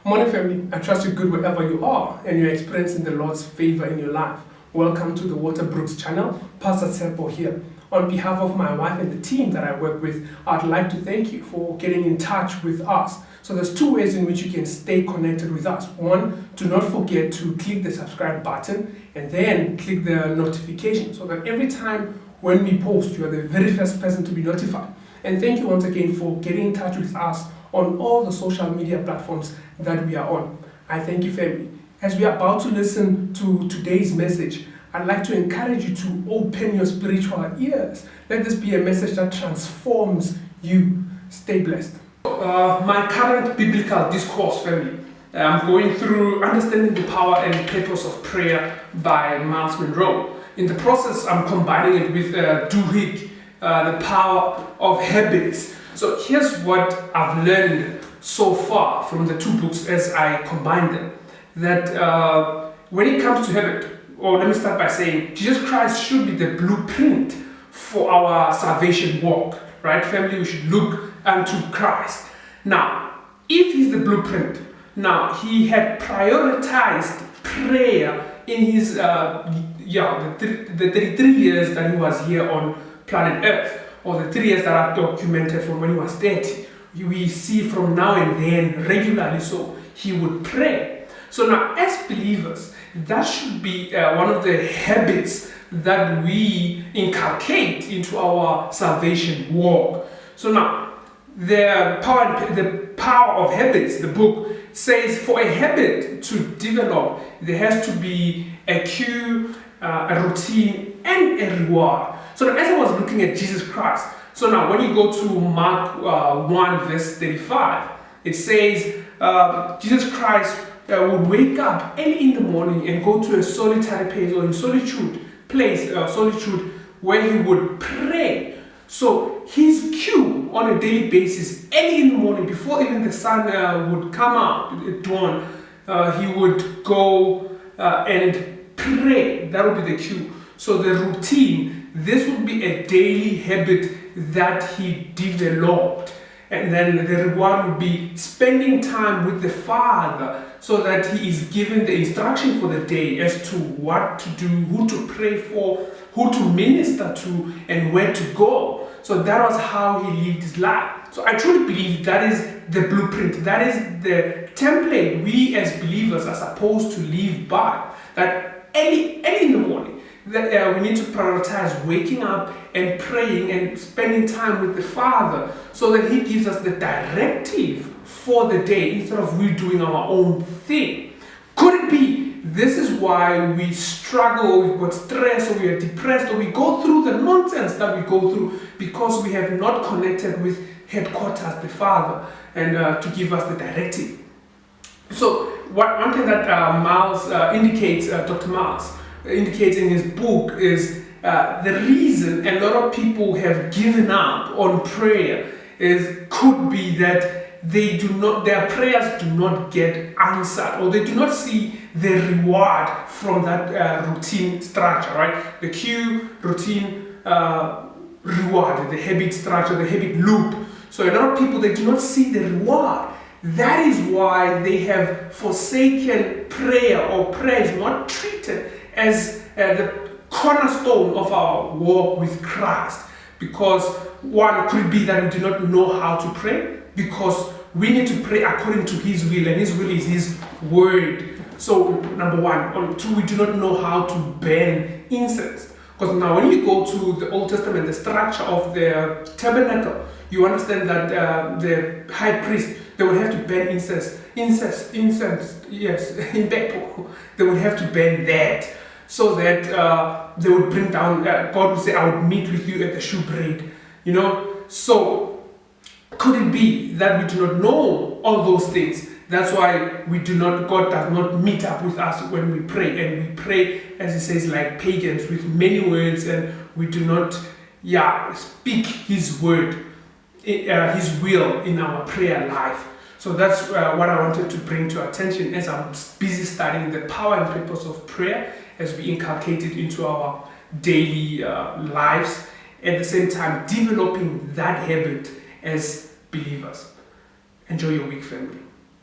Morning family, I trust you're good wherever you are and you're experiencing the Lord's favor in your life. Welcome to the Waterbrooks channel. Pastor Tsepo here. On behalf of my wife and the team that I work with, I'd like to thank you for getting in touch with us. So there's two ways in which you can stay connected with us. One, do not forget to click the subscribe button and then click the notification so that every time when we post, you are the very first person to be notified. And thank you once again for getting in touch with us on all the social media platforms that we are on. I thank you, family. As we are about to listen to today's message, I'd like to encourage you to open your spiritual ears. Let this be a message that transforms you. Stay blessed. My current biblical discourse, family, I'm going through Understanding the Power and Purpose of Prayer by Myles Munroe. In the process, I'm combining it with Duhigg, The Power of Habits. So here's what I've learned so far from the two books as I combine them. That when it comes to habit, or let me start by saying, Jesus Christ should be the blueprint for our salvation walk, right? Family, we should look unto Christ. Now, if he's the blueprint, now he had prioritized prayer in his, the 33 years that he was here on planet Earth, or the 3 years that are documented from when he was 30. We see from now and then regularly, so he would pray. So now, as believers, that should be one of the habits that we inculcate into our salvation walk. So now, the power of habits, the book says, for a habit to develop, there has to be a cue, a routine, and a reward. So now, as I was looking at Jesus Christ, so now when you go to Mark 1 verse 35, it says Jesus Christ would wake up early in the morning and go to a solitary place or in solitude where he would pray. So his cue on a daily basis, early in the morning, before even the sun would come out at dawn, he would go and pray. That would be the cue. So the routine, this would be a daily habit that he developed. And then the reward would be spending time with the Father so that he is given the instruction for the day as to what to do, who to pray for, who to minister to, and where to go. So that was how he lived his life. So I truly believe that is the blueprint, that is the template we as believers are supposed to live by. That early in the morning, that we need to prioritize waking up and praying and spending time with the Father so that he gives us the directive for the day instead of we doing our own thing. Could it be this is why we struggle, we've got stress, or we are depressed, or we go through the nonsense that we go through because we have not connected with headquarters, the Father, and to give us the directive. So one thing that Myles indicates, Dr. Myles indicates in his book is the reason a lot of people have given up on prayer could be that their prayers do not get answered, or they do not see the reward from that routine structure, right? The cue, routine, reward, the habit structure, the habit loop. So a lot of people, they do not see the reward. That is why they have forsaken prayer, or prayer is not treated as the cornerstone of our walk with Christ. Because one could be that we do not know how to pray, because we need to pray according to his will, and his will is his word. So number one. Two, we do not know how to burn incense. Because now when you go to the Old Testament, the structure of the tabernacle, you understand that the high priest, they would have to burn incense, yes, in Bethel. They would have to burn that so that they would bring down, God would say, I would meet with you at the shewbread, So could it be that we do not know all those things? That's why God does not meet up with us when we pray. And we pray, as it says, like pagans with many words, and we do not speak his word, his will in our prayer life. So that's what I wanted to bring to attention as I'm busy studying the power and purpose of prayer as we inculcate it into our daily lives. At the same time, developing that habit as believers. Enjoy your week, family.